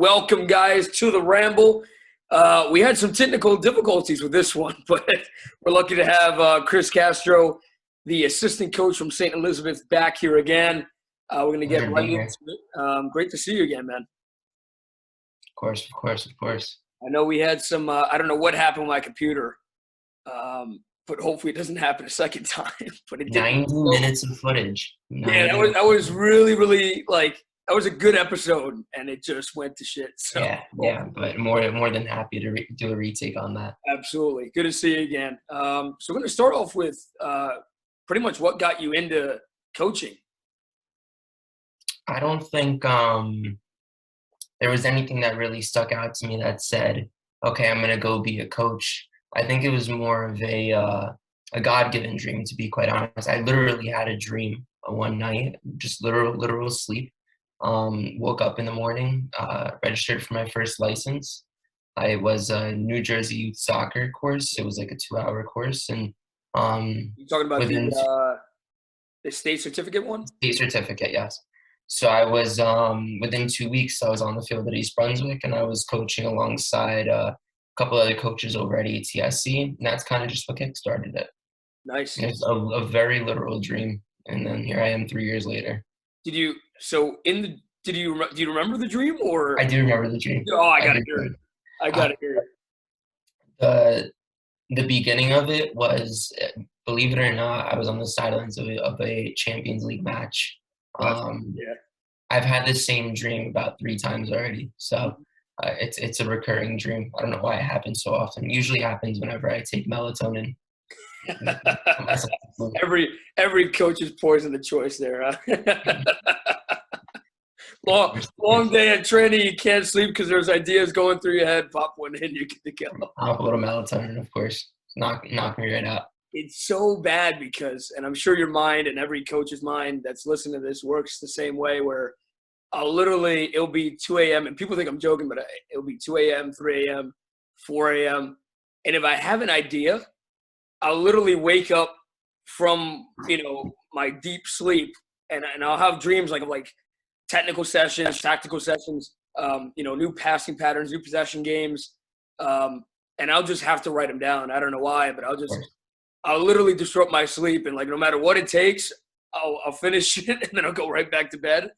Welcome, guys, to the Ramble. We had some technical difficulties with this one, but we're lucky to have Chris Castro, the assistant coach from St. Elizabeth, back here again. We're going to get Pleasure to right be into here. it. Great to see you again, man. Of course, of course, of course. I know we had some, I don't know what happened with my computer, but hopefully it doesn't happen a second time. But it did. 90 minutes of footage. Yeah, 90 that was minutes. really that was a good episode, and it just went to shit. So Yeah, but more than happy to do a retake on that. absolutely. Good to see you again. So we're going to start off with pretty much what got you into coaching. I don't think there was anything that really stuck out to me that said, "Okay, I'm gonna go be a coach." I think it was more of a God-given dream, to be quite honest. I literally had a dream one night, just literal sleep. Woke up in the morning, registered for my first license. I was a New Jersey youth soccer course. It was like a 2-hour course, and You talking about within the state certificate one? state certificate, yes. So I was within 2 weeks, I was on the field at East Brunswick, and I was coaching alongside a couple other coaches over at ATSC, and that's kind of just what kickstarted it. Nice. It's a very literal dream, and then here I am 3 years later. Did you? So in the do you remember the dream or? I do remember the dream. Oh, I gotta hear it. Everything. I Uh, gotta hear it. the the beginning of it was, believe it or not, I was on the sidelines of a Champions League match. Gotcha. Um, Yeah. I've had the same dream about 3 times already, so it's a recurring dream. I don't know why it happens so often. It usually happens whenever I take melatonin. every coach's poison the choice there, huh? Long day at training, you can't sleep because there's ideas going through your head. Pop one in, you're good to go. Pop a little melatonin, of course. Knock me right out. It's so bad because, and I'm sure your mind and every coach's mind that's listening to this works the same way, where it'll be 2 a.m. and people think I'm joking, but it'll be 2 a.m., 3 a.m., 4 a.m. And if I have an idea, I'll literally wake up from, my deep sleep, and I'll have dreams like of technical sessions, tactical sessions, new passing patterns, new possession games. And I'll just have to write them down. I don't know why, but I'll literally disrupt my sleep, and no matter what it takes, I'll finish it and then I'll go right back to bed.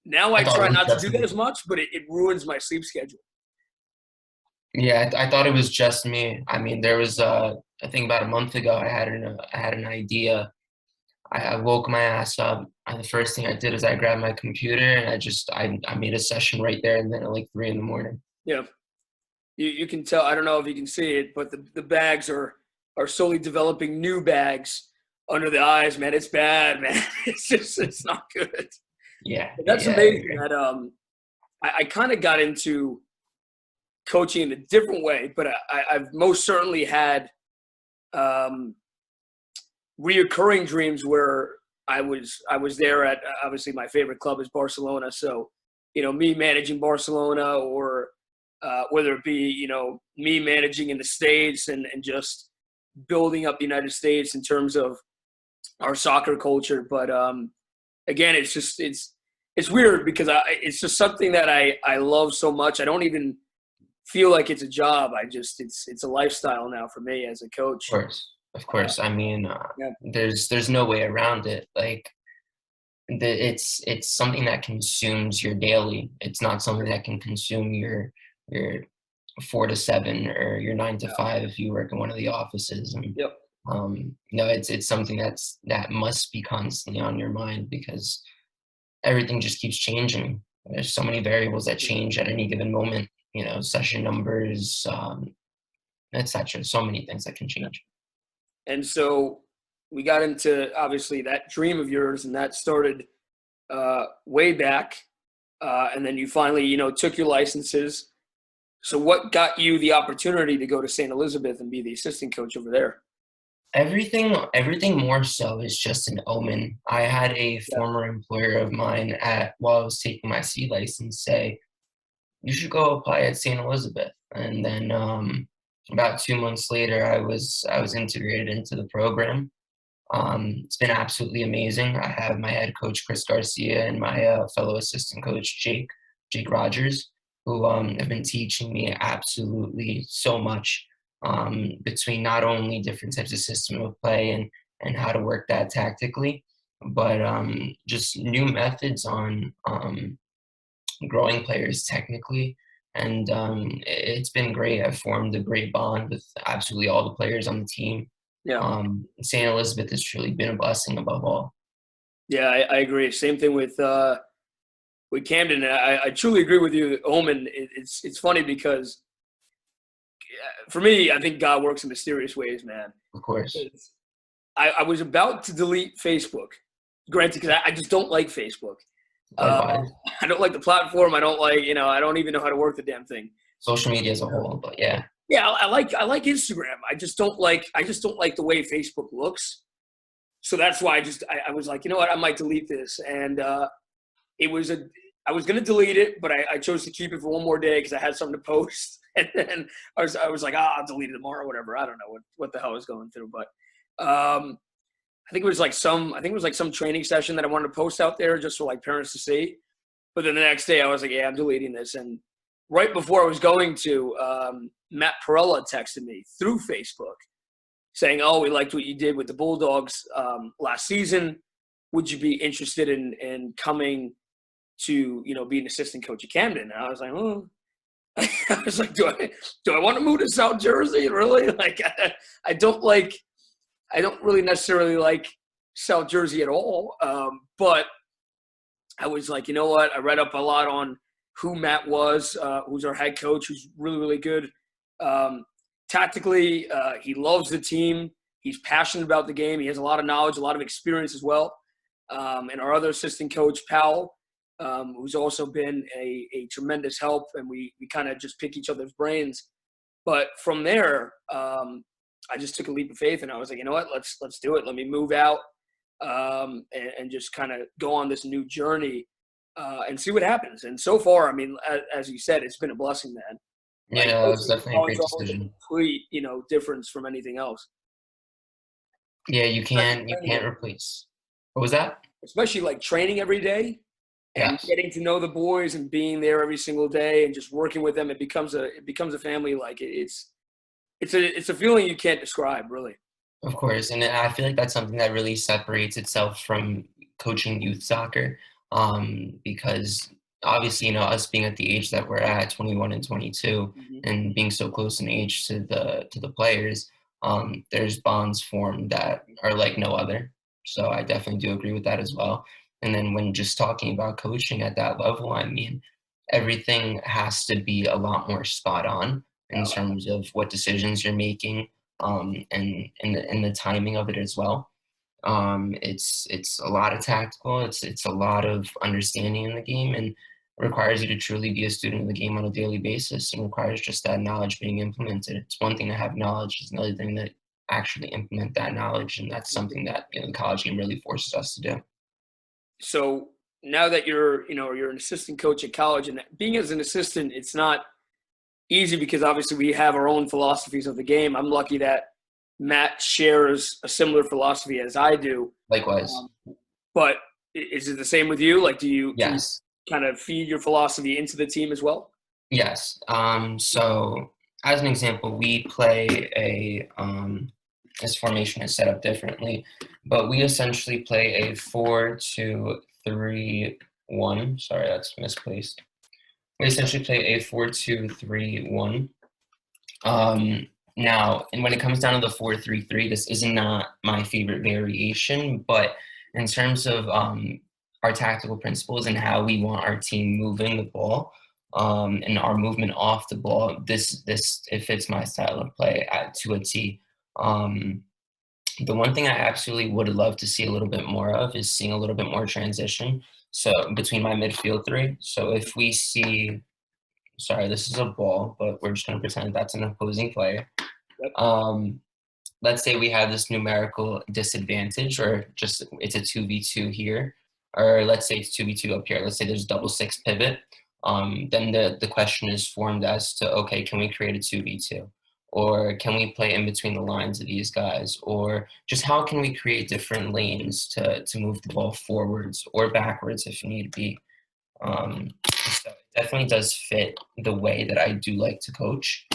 Now I I thought try it was not to just do that me. as much, but it ruins my sleep schedule. Yeah, I thought it was just me. I mean, there was I think about a month ago, I had an idea. I woke my ass up, and the first thing I did is I grabbed my computer and I made a session right there and then at like 3 in the morning. Yeah, you can tell. I don't know if you can see it, but the bags are slowly developing new bags under the eyes. Man, it's bad, man. It's not good. Yeah, But that's yeah, I amazing agree. that I kind of got into coaching in a different way, but I've most certainly had um, reoccurring dreams where I was there at obviously my favorite club is Barcelona. So, me managing Barcelona, or whether it be, me managing in the States, and just building up the United States in terms of our soccer culture. But again, it's weird because it's just something that I love so much. I don't even feel like it's a job. It's a lifestyle now for me as a coach. Of course. I mean, Yeah. there's no way around it. Like it's something that consumes your daily. It's not something that can consume your 4 to 7 or your 9 to 5 if you work in one of the offices. And Yep. no, it's something that must be constantly on your mind because everything just keeps changing. There's so many variables that change at any given moment. Session numbers, etc. So many things that can change. And so we got into obviously that dream of yours, and that started way back. And then you finally, took your licenses. So what got you the opportunity to go to St. Elizabeth and be the assistant coach over there? Everything more so is just an omen. I had a Yeah. former employer of mine while I was taking my C license say, you should go apply at St. Elizabeth. And then about 2 months later, I was integrated into the program. It's been absolutely amazing. I have my head coach Chris Garcia and my fellow assistant coach Jake Rogers. who have been teaching me absolutely so much, between not only different types of system of play and how to work that tactically, but just new methods on growing players technically. And it's been great. I've formed a great bond with absolutely all the players on the team. Yeah. St. Elizabeth has truly been a blessing above all. Yeah, I agree. Same thing with Camden. I truly agree with you, Omen. It's funny because for me, I think God works in mysterious ways, man. Of course. I was about to delete Facebook, granted, because I just don't like Facebook. Likewise. I don't like the platform. I don't like, I don't even know how to work the damn thing. Social media as a whole, but yeah. Yeah, I like Instagram. I just don't like the way Facebook looks. So that's why I was like, you know what, I might delete this. And I was gonna delete it, but I chose to keep it for one more day because I had something to post. And then I was like, I'll delete it tomorrow, or whatever. I don't know what the hell I was going through, but I think it was like some training session that I wanted to post out there just for like parents to see. But then the next day I was like, yeah, I'm deleting this. And right before I was going to, Matt Perella texted me through Facebook saying, oh, we liked what you did with the Bulldogs last season. Would you be interested in coming to, be an assistant coach at Camden? And I was like, oh. I was like, do I want to move to South Jersey? Really? Like, I don't really necessarily like South Jersey at all. But I was like, you know what? I read up a lot on who Matt was, who's our head coach, who's really, really good. Tactically, he loves the team. He's passionate about the game. He has a lot of knowledge, a lot of experience as well. And our other assistant coach, Powell, who's also been a tremendous help, and we kind of just pick each other's brains. But from there, I just took a leap of faith, and I was like, you know what, let's do it. Let me move out and just kind of go on this new journey and see what happens. And so far, I mean, as you said, it's been a blessing, man. Yeah, Like, no, that was definitely a great decision. complete, difference from anything else. Yeah, you can't replace. What was that? Especially like training every day and Yes. getting to know the boys and being there every single day and just working with them. It becomes a family. Like it's a feeling you can't describe, really. Of course, and I feel like that's something that really separates itself from coaching youth soccer, because obviously, us being at the age that we're at, 21 and 22, Mhm. and being so close in age to the players, there's bonds formed that are like no other. So I definitely do agree with that as well. And then when just talking about coaching at that level, I mean, everything has to be a lot more spot on in terms of what decisions you're making, and the timing of it as well. It's a lot of tactical. It's a lot of understanding in the game, and requires you to truly be a student of the game on a daily basis, and requires just that knowledge being implemented. It's one thing to have knowledge; it's another thing to actually implement that knowledge, and that's something that the college game really forces us to do. So now that you're an assistant coach at college, and being as an assistant, it's not easy because obviously we have our own philosophies of the game. I'm lucky that Matt shares a similar philosophy as I do. Likewise, But is it the same with you? Like, can you yes. kind of feed your philosophy into the team as well? Yes. So as an example, we play this formation is set up differently, but we essentially play a 4-2-3-1. Sorry, that's misplaced. We essentially play a 4-2-3-1. Now, and when it comes down to the 4-3-3, this is not my favorite variation, but in terms of our tactical principles and how we want our team moving the ball, and our movement off the ball, this it fits my style of play to a T. The one thing I absolutely would love to see a little bit more of is seeing a little bit more transition. So between my midfield three. So if we see, sorry, this is a ball, but we're just going to pretend that's an opposing player. Yep. Let's say we have this numerical disadvantage, or just it's a 2v2 here, or let's say it's 2v2 up here. Let's say there's double six pivot. Then the question is formed as to, okay, can we create a 2v2? Or can we play in between the lines of these guys? Or just how can we create different lanes to move the ball forwards or backwards if need be? So it definitely does fit the way that I do like to coach.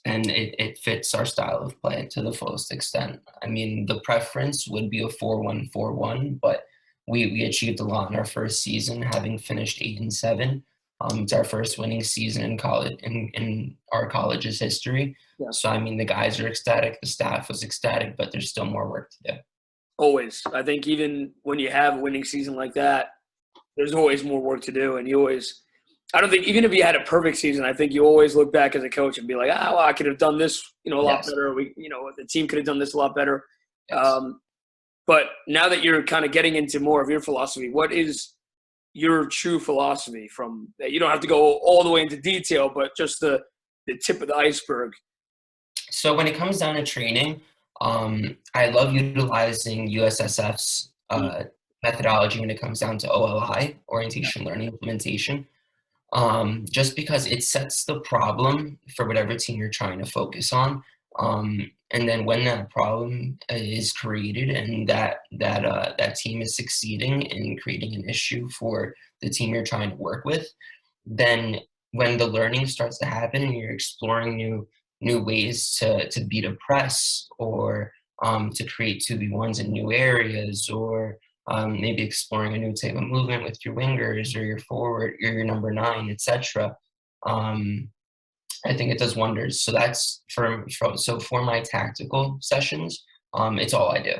And it fits our style of play to the fullest extent. I mean, the preference would be a 4-1-4-1, but we achieved a lot in our first season, having finished 8-7. It's our first winning season in college in our college's history. Yeah. So I mean, the guys are ecstatic, the staff was ecstatic, but there's still more work to do. Always. I think even when you have a winning season like that, there's always more work to do, and you always – I don't think even if you had a perfect season, I think you always look back as a coach and be like, well, I could have done this, a lot better. The team could have done this a lot better. Yes. But now that you're kind of getting into more of your philosophy, what is your true philosophy from – you don't have to go all the way into detail, but just the tip of the iceberg. So when it comes down to training, I love utilizing USSF's methodology when it comes down to OLI, orientation, learning, implementation. Just because it sets the problem for whatever team you're trying to focus on. And then when that problem is created and that team is succeeding in creating an issue for the team you're trying to work with, then when the learning starts to happen and you're exploring new ways to beat a press or to create 2v1s in new areas, or maybe exploring a new type of movement with your wingers or your forward, or your number 9, etc. I think it does wonders. So that's for my tactical sessions, it's all I do.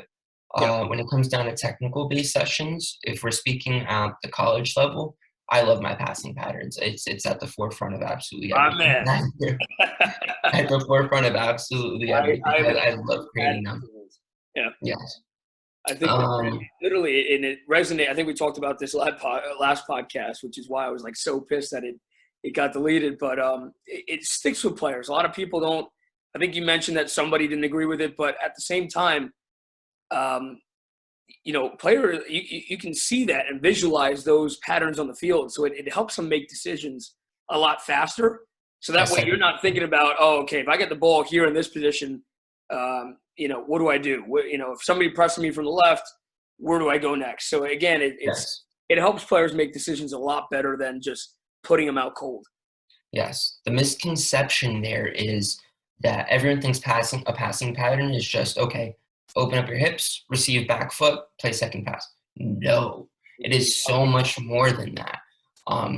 When it comes down to technical based sessions, if we're speaking at the college level, I love my passing patterns. It's at the forefront of absolutely everything. At the forefront of absolutely everything. I love creating them. Yeah. Yes. I think literally, and it resonated. I think we talked about this last podcast, which is why I was like so pissed that it got deleted. But it sticks with players. A lot of people don't. I think you mentioned that somebody didn't agree with it, but at the same time, player, you can see that and visualize those patterns on the field. So it helps them make decisions a lot faster. So that way you're not thinking about, if I get the ball here in this position, what do I do? If somebody presses me from the left, where do I go next? So again, it helps players make decisions a lot better than just putting them out cold. Yes. The misconception there is that everyone thinks a passing pattern is just, okay, open up your hips, receive back foot, play second pass. No, it is so much more than that.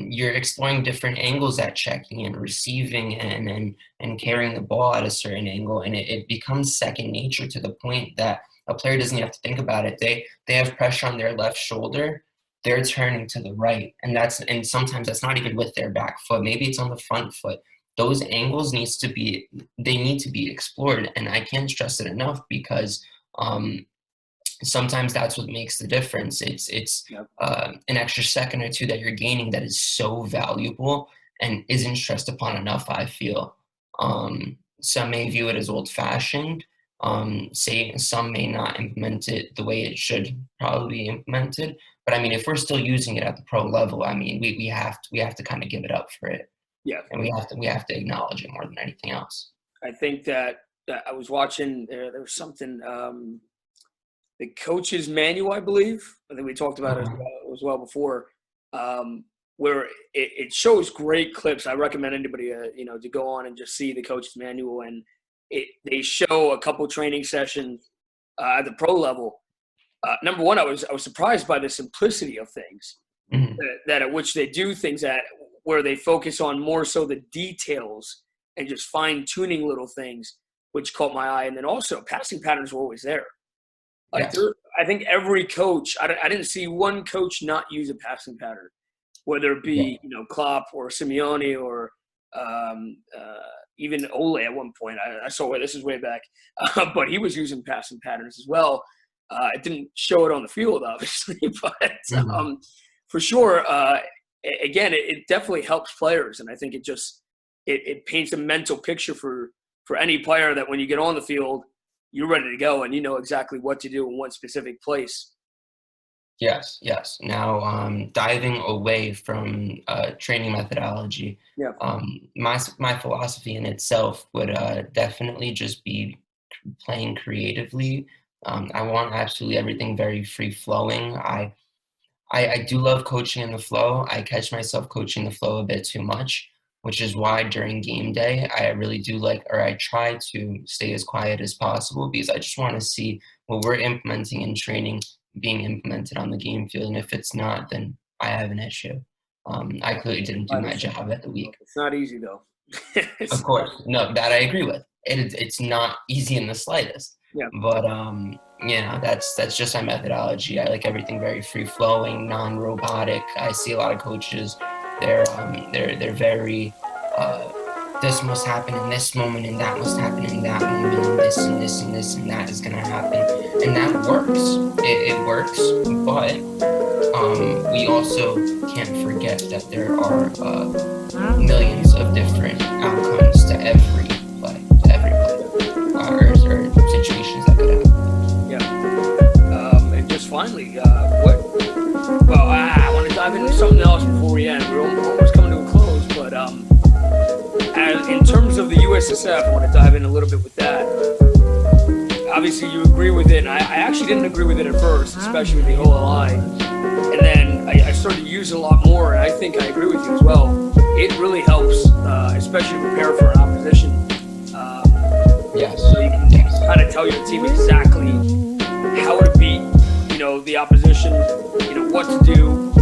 You're exploring different angles at checking and receiving and carrying the ball at a certain angle, and it becomes second nature to the point that a player doesn't have to think about it. They have pressure on their left shoulder, they're turning to the right, and sometimes that's not even with their back foot. Maybe it's on the front foot. Those angles need to be explored, and I can't stress it enough because sometimes that's what makes the difference. It's an extra second or two that you're gaining that is so valuable and isn't stressed upon enough, I feel. Some may view it as old-fashioned. Some may not implement it the way it should probably be implemented. But I mean, if we're still using it at the pro level, I mean, we have to kind of give it up for it. Yeah, and we have to acknowledge it more than anything else. I think that I was watching. There was something. The coach's manual, I believe. I think we talked about it as well before, where it shows great clips. I recommend anybody, to go on and just see the coach's manual, and they show a couple training sessions at the pro level. Number one, I was surprised by the simplicity of things that at which they do things at, where they focus on more so the details and just fine tuning little things, which caught my eye. And then also passing patterns were always there. Like I think every coach, I didn't see one coach not use a passing pattern, whether it be Klopp or Simeone or even Ole at one point. I saw this is way back, but he was using passing patterns as well. It didn't show it on the field, obviously, but for sure, again, it definitely helps players, and I think it paints a mental picture for any player that when you get on the field, you're ready to go and you know exactly what to do in one specific place. Yes. Now, diving away from training methodology, my philosophy in itself would definitely just be playing creatively. I want absolutely everything very free-flowing. I do love coaching in the flow. I catch myself coaching the flow a bit too much, which is why during game day, I really do like, or I try to stay as quiet as possible because I just want to see what we're implementing in training being implemented on the game field. And if it's not, then I have an issue. I clearly didn't do I my understand. job at the week. It's not easy though. Of course, no, that I agree with. It's not easy in the slightest. Yeah. But that's just my methodology. I like everything very free flowing, non-robotic. I see a lot of coaches. They're very this must happen in this moment, and that must happen in that moment, and this and this and this and that is gonna happen, and that works. It works, but we also can't forget that there are millions of different outcomes to every play, or situations that could happen. Yeah. And just finally, I want to dive into something else before we end. We're almost coming to a close, but in terms of the USSF, I want to dive in a little bit with that. Obviously, you agree with it, and I actually didn't agree with it at first, especially with the OLI. And then I started to use it a lot more, and I think I agree with you as well. It really helps, especially prepare for an opposition. Yes. So you can kind of tell your team exactly how to beat, the opposition, what to do.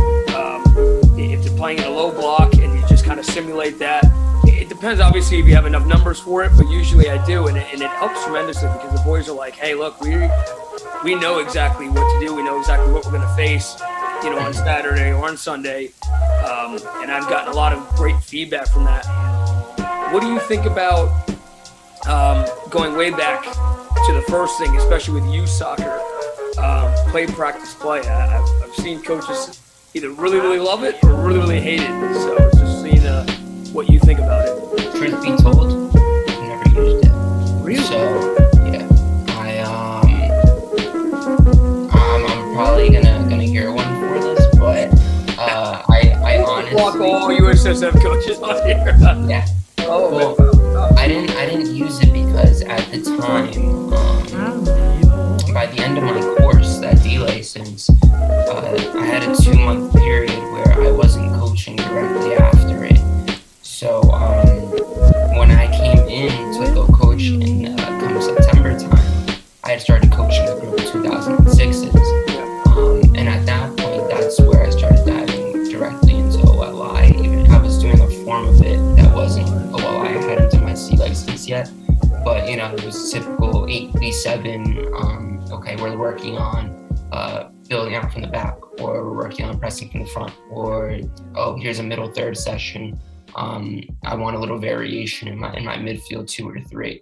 If they're playing in a low block and you just kind of simulate that. It depends, obviously, if you have enough numbers for it, but usually I do, and it helps tremendously because the boys are like, hey, look, we know exactly what to do. We know exactly what we're going to face, on Saturday or on Sunday, and I've gotten a lot of great feedback from that. What do you think about going way back to the first thing, especially with youth soccer, play, practice, play? I've seen coaches either really, really love it or really, really hate it, so it's just seeing what you think about it. Truth be told, I've never used it. Really? So yeah, I'm probably gonna hear one for this, but I honestly block all USSF coaches on here. Yeah. Oh, well, I didn't use it because at the time, by the end of my course, that D license, I had a 2-month period where I wasn't coaching directly after it. So when I came in to go coach in come September time, I had started coaching the group of 2006s. And at that point, that's where I started diving directly into OLI. Even I was doing a form of it that wasn't OLI. I hadn't done my C license yet, but it was typical 8v7. Okay, we're working on building out from the back, or we're working on pressing from the front, or here's a middle third session. I want a little variation in my midfield 2 or 3.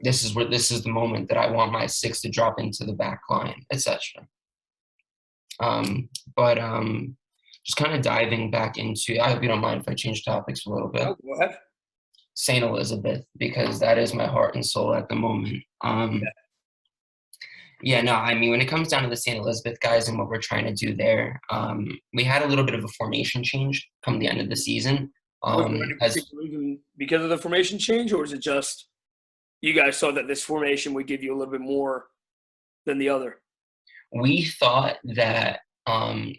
This is the moment that I want my 6 to drop into the back line, etc. But just kind of diving back into, I hope you don't mind if I change topics a little bit. go ahead. St. Elizabeth, because that is my heart and soul at the moment. When it comes down to the St. Elizabeth guys and what we're trying to do there, we had a little bit of a formation change come the end of the season. Because of the formation change, or is it just you guys saw that this formation would give you a little bit more than the other? We thought that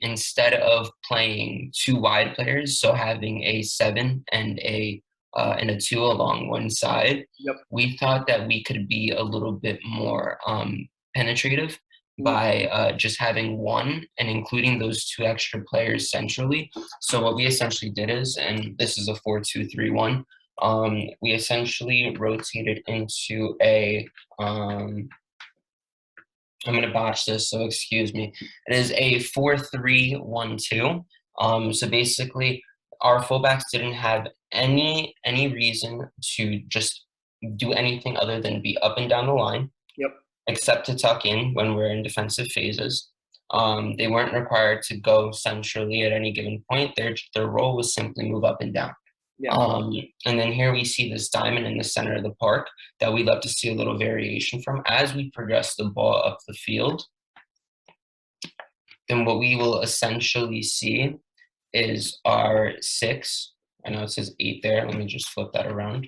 instead of playing 2 wide players, so having a 7 and a 2 along one side, we thought that we could be a little bit more penetrative by just having 1 and including those 2 extra players centrally. So what we essentially did is, and this is a 4-2-3-1, we essentially rotated into a I'm going to botch this, so excuse me. It is a 4-3-1-2. So basically, our fullbacks didn't have any reason to just do anything other than be up and down the line, except to tuck in when we're in defensive phases. They weren't required to go centrally at any given point. Their role was simply move up and down. And then here we see this diamond in the center of the park that we'd love to see a little variation from as we progress the ball up the field. Then what we will essentially see is our 6. I know it says 8 there. Let me just flip that around.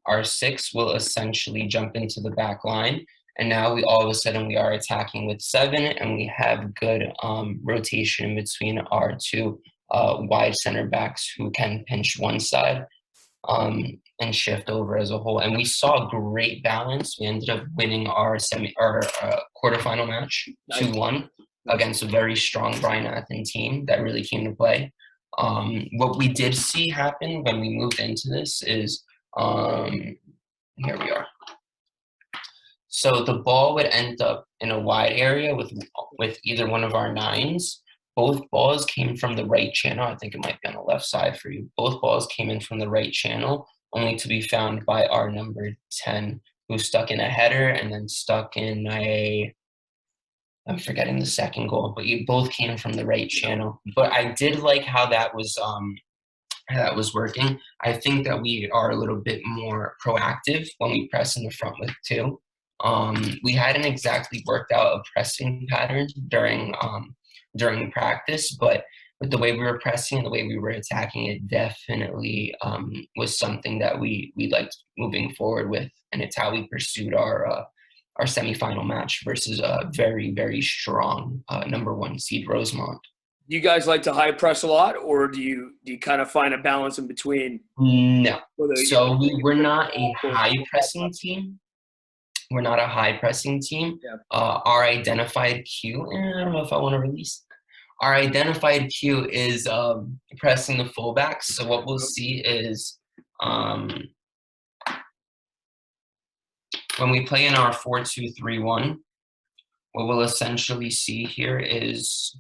Our 6 will essentially jump into the back line And now all of a sudden we are attacking with 7, and we have good rotation between our two wide center backs who can pinch one side and shift over as a whole. And we saw great balance. We ended up winning our quarterfinal match 2-1 against a very strong Brian Athen team that really came to play. What we did see happen when we moved into this is here we are. So the ball would end up in a wide area with either one of our 9s. Both balls came from the right channel. I think it might be on the left side for you. Both balls came in from the right channel, only to be found by our number 10, who stuck in a header and then stuck in I'm forgetting the second goal, but both came from the right channel. But I did like how that was working. I think that we are a little bit more proactive when we press in the front with 2. We hadn't exactly worked out a pressing pattern during practice, but with the way we were pressing and the way we were attacking, it definitely was something that we liked moving forward with, and it's how we pursued our semifinal match versus a very, very strong number 1 seed Rosemont. Do you guys like to high press a lot, or do you kind of find a balance in between? No. So we're not a high pressing team. We're not a high pressing team. Yeah. Our identified cue, I don't know if I want to release. Our identified cue is pressing the fullbacks. So what we'll see is when we play in our 4-2-3-1, what we'll essentially see here is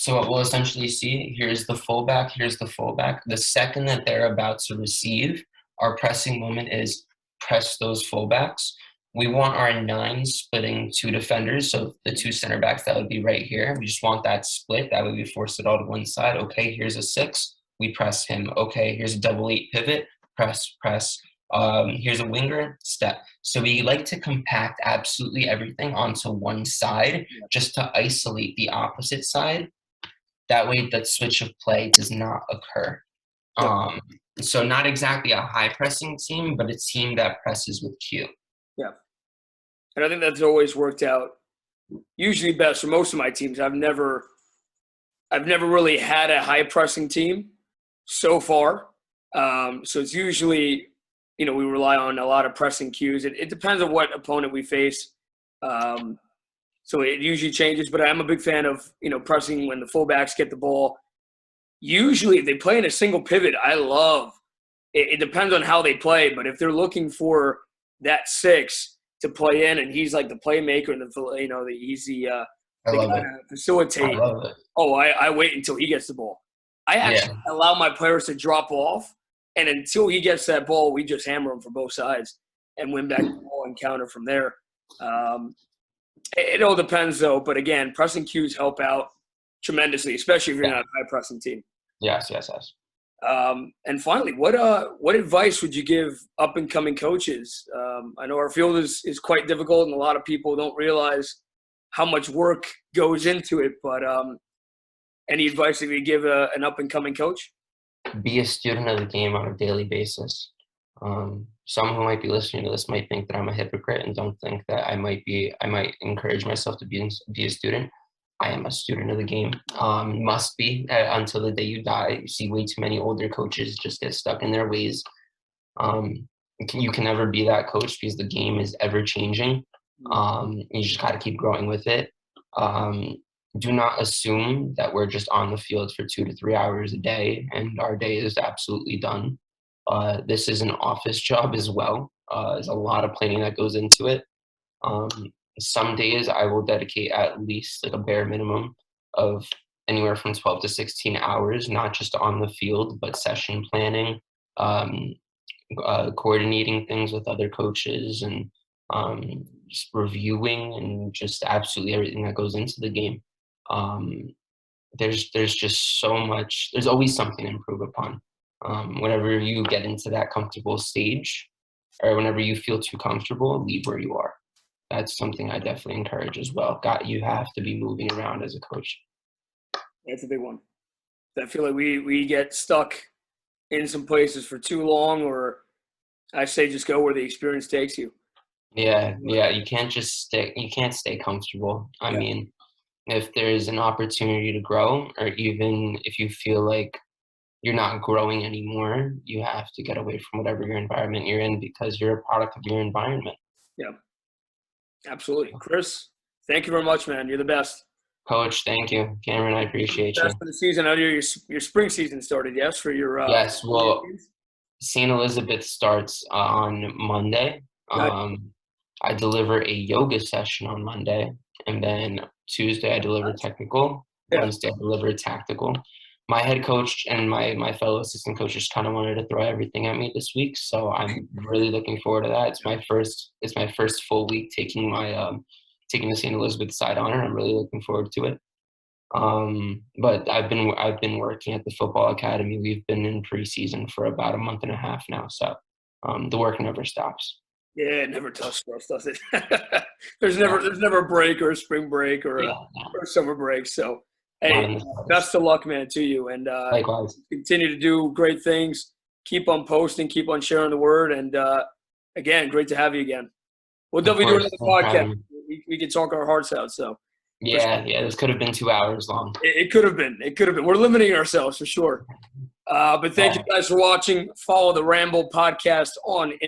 here's the fullback, here's the fullback. The second that they're about to receive, our pressing moment is press those fullbacks. We want our 9 splitting 2 defenders, so the 2 center backs, that would be right here. We just want that split. That way we force it all to one side. Okay, here's a 6. We press him. Okay, here's a double 8 pivot. Press. Here's a winger, step. So we like to compact absolutely everything onto one side just to isolate the opposite side. That way that switch of play does not occur. So not exactly a high pressing team, but a team that presses with Q. Yeah. And I think that's always worked out usually best for most of my teams. I've never really had a high pressing team so far. So it's usually, we rely on a lot of pressing cues. It depends on what opponent we face. So it usually changes, but I'm a big fan of, pressing when the fullbacks get the ball. Usually if they play in a single pivot, I love it. It depends on how they play, but if they're looking for that 6 to play in and he's like the playmaker and he's the guy to facilitate. I love it. Oh, I wait until he gets the ball. I actually allow my players to drop off, and until he gets that ball, we just hammer him from both sides and win back the ball and counter from there. It all depends, though. But again, pressing cues help out tremendously, especially if you're not a high pressing team. Yes. And finally, what advice would you give up and coming coaches? I know our field is quite difficult, and a lot of people don't realize how much work goes into it. But any advice that you give an up and coming coach? Be a student of the game on a daily basis. Some who might be listening to this might think that I'm a hypocrite and don't think that I might encourage myself to be a student. I am a student of the game. Must be until the day you die. You see way too many older coaches just get stuck in their ways. You can never be that coach because the game is ever changing. You just got to keep growing with it. Do not assume that we're just on the field for 2 to 3 hours a day and our day is absolutely done. This is an office job as well. There's a lot of planning that goes into it. Some days I will dedicate at least like a bare minimum of anywhere from 12 to 16 hours, not just on the field, but session planning, coordinating things with other coaches, and just reviewing and just absolutely everything that goes into the game. There's just so much. There's always something to improve upon. Whenever you get into that comfortable stage, or whenever you feel too comfortable, leave where you are. That's something I definitely encourage as well. You have to be moving around as a coach. That's a big one. I feel like we get stuck in some places for too long, or I say just go where the experience takes you. Yeah, you can't just stay comfortable. I Yeah. mean, if there's an opportunity to grow, or even if you feel like you're not growing anymore, you have to get away from whatever your environment you're in because you're a product of your environment. Yeah, absolutely. Chris, thank you very much, man. You're the best. Coach, thank you. Cameron, I appreciate Best you. for the season. I know your spring season started, yes, for your Yes, for your well, teams? St. Elizabeth starts on Monday. Nice. I deliver a yoga session on Monday, and then Tuesday I deliver technical. Yeah. Wednesday I deliver tactical. My head coach and my fellow assistant coaches kind of wanted to throw everything at me this week, so I'm really looking forward to that. It's my first full week taking taking the St. Elizabeth side honor. I'm really looking forward to it. But I've been working at the football academy. We've been in preseason for about a month and a half now, so the work never stops. Yeah, it never does for us, does it? there's never a break or a spring break or Yeah, or a summer break. So not hey, in the slightest. best of luck, man, to you, and Likewise. continue to do great things. Keep on posting, keep on sharing the word, and again, great to have you again. We'll Of definitely do course. another Thanks for podcast. having me. We can talk our hearts out. So for sure. Yeah. This could have been 2 hours long. It could have been. It could have been. We're limiting ourselves for sure. But thank you Yeah. guys for watching. Follow the Ramble podcast on